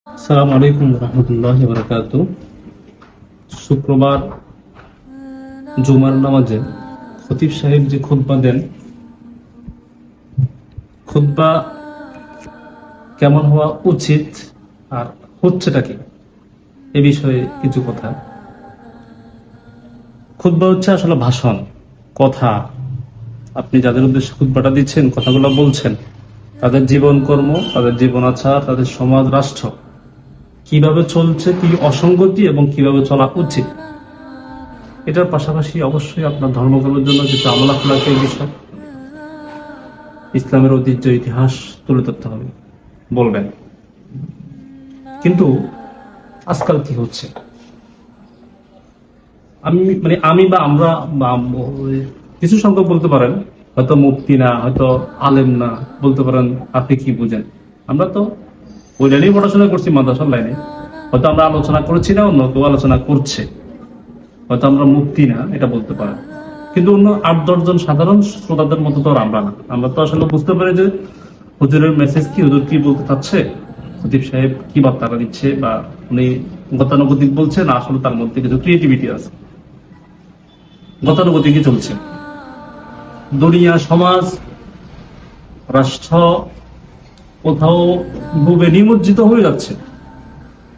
আসসালামু আলাইকুম রহমতুল্লাহি ওয়া বারাকাতুহু। শুক্রবার জুমার নামাজে খতিব সাহেব যে খুতবা দেন, খুতবা কেমন হওয়া উচিত আর হচ্ছেটা কি, এ বিষয়ে কিছু কথা। খুতবা হচ্ছে আসলে ভাষণ, কথা। আপনি যাদের উদ্দেশ্যে খুতবাটা দিচ্ছেন, কথাগুলো বলছেন, তাদের জীবন কর্ম, তাদের জীবন আচার, তাদের সমাজ রাষ্ট্র কিভাবে চলছে, কি অসঙ্গতি এবং কিভাবে চলা উচিত, এটার পাশাপাশি অবশ্যই আপনার ধর্মগুলোর জন্য কিছু আমল আখলাকের বিষয়, ইসলামের ঐতিহ্য, ইতিহাস তুলে ধরতে হবে, বলবেন। কিন্তু আজকাল কি হচ্ছে, আমি বা আমরা বা কিছু সংখ্যক বলতে পারেন, হয়তো মুফতি না, হয়তো আলেম না, বলতে পারেন আপনি কি বুঝেন। আমরা তো ওই লাইনেই পড়াশোনা করছি, মাদ্রাসার লাইনে। হয়তো আমরা আলোচনা করেছি না, অন্য কেউ আলোচনা করছে, হয়তো আমরা মুক্তি না, এটা বলতে পারেন। কিন্তু অন্য 8-10 জন সাধারণ শ্রোতাদের মতো তো আর আমরা না। আমরা তো আসলে বুঝতে পারি যে হুজুরের মেসেজ কি, হুজুর কি বলতে চাচ্ছে, খতিব সাহেব কি বার্তাটা দিচ্ছে, বা উনি গতানুগতিক বলছে না আসলে তার মধ্যে কিছু ক্রিয়েটিভিটি আছে, গতানুগতিকই চলছে। দুনিয়া, সমাজ, রাষ্ট্র কোথাও ডুবে নিমজ্জিত হয়ে যাচ্ছে,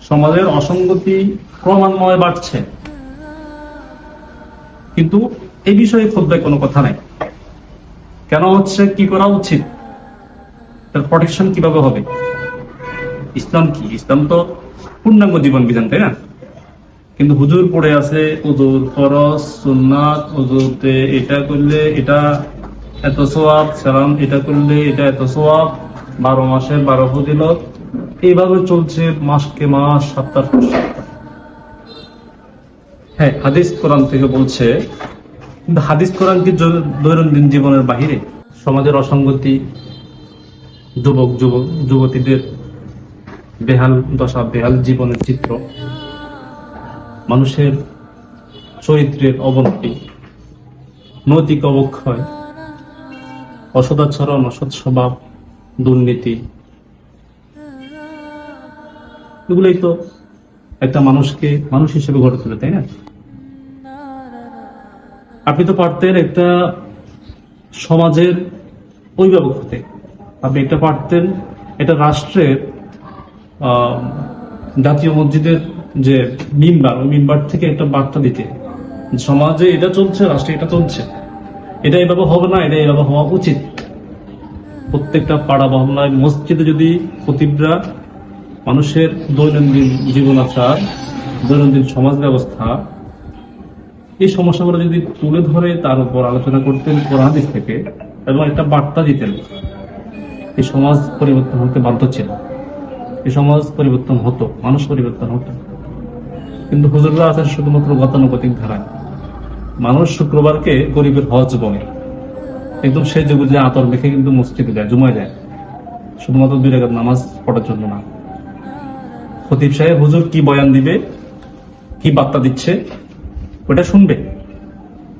সমাজের অসঙ্গতি ক্রমান্বয়ে বাড়ছে, কিন্তু এই বিষয়ে খুতবায় কোনো কথা নাই। কেন হচ্ছে, কি করা উচিত, তার প্রোটেকশন কিভাবে হবে, ইসলাম কি, ইসলাম তো পূর্ণাঙ্গ জীবন বিধান, তাই না? কিন্তু হুজুর পড়ে আছে উজুর ফরজ, সুন্নাত, উজুতে এটা করলে এটা এত সওয়াব, সালাম এটা করলে এটা এত সওয়াব, 12 মাসে 12 ফজিলত, এইভাবে চলছে মাসকে মাস, সপ্তাহ সপ্তাহ। হ্যাঁ, হাদিস কোরআন থেকে বলছে, কিন্তু হাদিস কোরআন কি দৈনন্দিন জীবনের বাহিরে? সমাজের অসঙ্গতি, যুবতীদের বেহাল দশা, বেহাল জীবনের চিত্র, মানুষের চরিত্রের অবনতি, নৈতিক অবক্ষয়, অসদাচরণ, অসৎ স্বভাব, দুর্নীতি, এগুলোই তো একটা মানুষকে মানুষ হিসেবে গড়ে তোলে, তাই না? আপনি তো পারতেন একটা সমাজের অভিভাবক হতে, আপনি এটা পারতেন এটা রাষ্ট্রের জাতীয় মসজিদের যে মিম্বার, ওই মিম্বার থেকে একটা বার্তা দিতে, সমাজে এটা চলছে, রাষ্ট্রে এটা চলছে, এটা এভাবে হবে না, এটা এভাবে হওয়া উচিত। প্রত্যেকটা পাড়া মহল্লায়, মসজিদে যদি খতিবরা মানুষের দৈনন্দিন জীবন আচার, দৈনন্দিন সমাজ ব্যবস্থা, এই সমস্যাগুলো যদি তুলে ধরে তার উপর আলোচনা করতেন কোরআন হাদিস থেকে, এবং একটা বার্তা দিতেন, এই সমাজ পরিবর্তন হতে বাধ্য ছিল, এই সমাজ পরিবর্তন হতো, মানুষ পরিবর্তন হতো। কিন্তু হুজুররা আছেন শুধুমাত্র গতানুগতিক ধারায়। মানুষ শুক্রবারকে গরিবের হজ বলে, একদম সেই যুগে যে আতর মেখে কিন্তু মসজিদে যায়, জুমায় যায়, শুধুমাত্র 2 রাকাত নামাজ পড়ার জন্য না। খতিব সাহেব হুজুর কি বয়ান দিবে, কি বার্তা দিচ্ছে, ওটা শুনবে।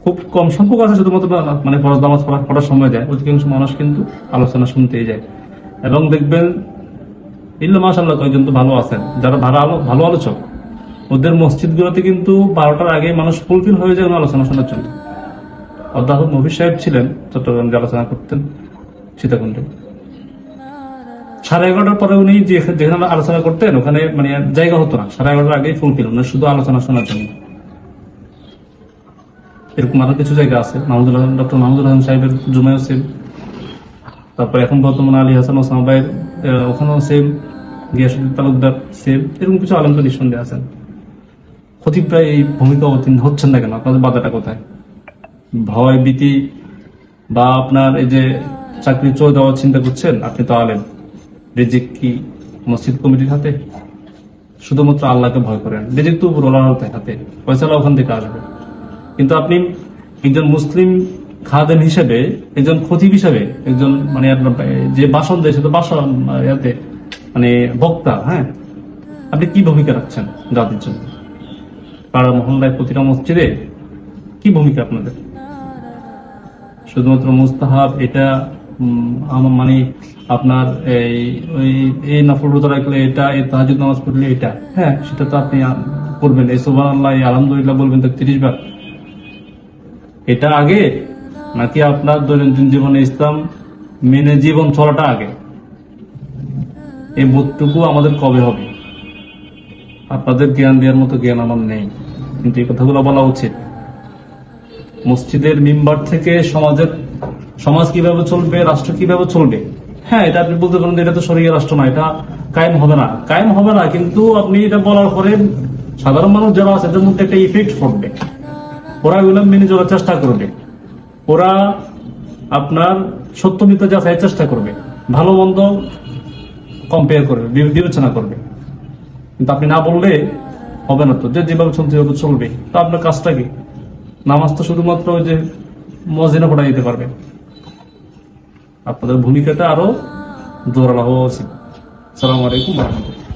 খুব কম সংখ্যক আছে শুধুমাত্র ফরজ নামাজ পড়ার সময় যায়, অধিকাংশ মানুষ কিন্তু আলোচনা শুনতেই যায়। এবং দেখবেন ইল্লা মাশাআল্লাহ কয়েকজন তো ভালো আছেন, যারা ভালো আলোচক, ওদের মসজিদ গুলোতে কিন্তু 12টার আগে মানুষ ফুলফিল হয়ে যায় আলোচনা শোনার জন্য। অধ্যাপক মফিজ সাহেব ছিলেন চট্টগ্রামে, আলোচনা করতেন সীতাকুণ্ডে। 11:30টার পরে উনি যেখানে আলোচনা করতেন ওখানে জায়গা হতো না, 11:30টার আগেই ফুলফিল, শুধু আলোচনা শোনার জন্য। এরকম আরো কিছু জায়গা আছে, ডক্টর মাহমুদুল হাসান সাহেবের জুমায়ও সেম, তারপরে এখন বর্তমানে আলী হাসান ওসামা ভাইয়ের ওখানেও সেম, গিয়াসুদ্দিন তালুকদার সেম, এরকম কিছু আলেম তো নিঃসন্দেহে আছেন। খতিবরা এই ভূমিকা অবতীর্ণ হচ্ছেন না কেন? আপনাদের বাধাটা কোথায়? ভয় ভীতি, বা আপনার এই যে চাকরি চলে দেওয়ার চিন্তা করছেন? আপনি তো আলেম, রিজিক কি মসজিদ কমিটির হাতে? শুধুমাত্র আল্লাহকে ভয় করেন, রিজিক তো উপরওয়ালার হাতে, পয়সালা ওখান থেকে আসবে। কিন্তু আপনি একজন মুসলিম খাদেম হিসেবে, একজন খতিব হিসেবে, একজন যে ভাষণ দেয় সে তো বক্তা, হ্যাঁ, আপনি কি ভূমিকা রাখছেন জাতির জন্য? পাড়া মহল্লায়, প্রতিটা মসজিদে কি ভূমিকা আপনাদের? শুধুমাত্র মুস্তাহাব, এটা আপনার এই নফল রোজা রাখলে এটা, এই তাহাজ্জুদ নামাজ পড়লে এটা, হ্যাঁ সেটা তো আপনি করবেন, এই সুবহানাল্লাহ এই আলহামদুলিল্লাহ বলবেন তো 30 বার। এটা আগে নাকি আপনার দৈনন্দিন জীবনে ইসলাম মেনে জীবন চলাটা আগে? এই বোধটুকু আমাদের কবে হবে? আপনাদের জ্ঞান দেওয়ার মতো জ্ঞান আমার নেই, কিন্তু এই কথাগুলো বলা উচিত। মসজিদের মিম্বার থেকে সমাজ কিভাবে চলবে, রাষ্ট্র কিভাবে চলবে, হ্যাঁ এটা আপনি বলতে পারেন এটা তো শরীয়ত রাষ্ট্র না, এটা কায়েম হবে না, কিন্তু আপনি এটা বলার পরে সাধারণ মানুষ যারা আছে এদের মধ্যে একটা ইফেক্ট পড়বে। ওরা এগুলো মেনে চলার চেষ্টা করবে, ওরা আপনার সত্য মিথ্যা যাচাইয়ের চেষ্টা করবে, ভালো মন্দ কম্পেয়ার করবে, বিবেচনা করবে। কিন্তু আপনি না বললে হবে না, তো যে যেভাবে চলতে হবে চলবে। তো আপনার কাজটা কি? নামাজ তো শুধুমাত্র ওই যে মসজিদে পড়া দিতে পারবে। আপনাদের ভূমিকাটা আরো জোরালো হওয়া উচিত। আসসালামু আলাইকুম ওয়া রাহমাতুল্লাহ।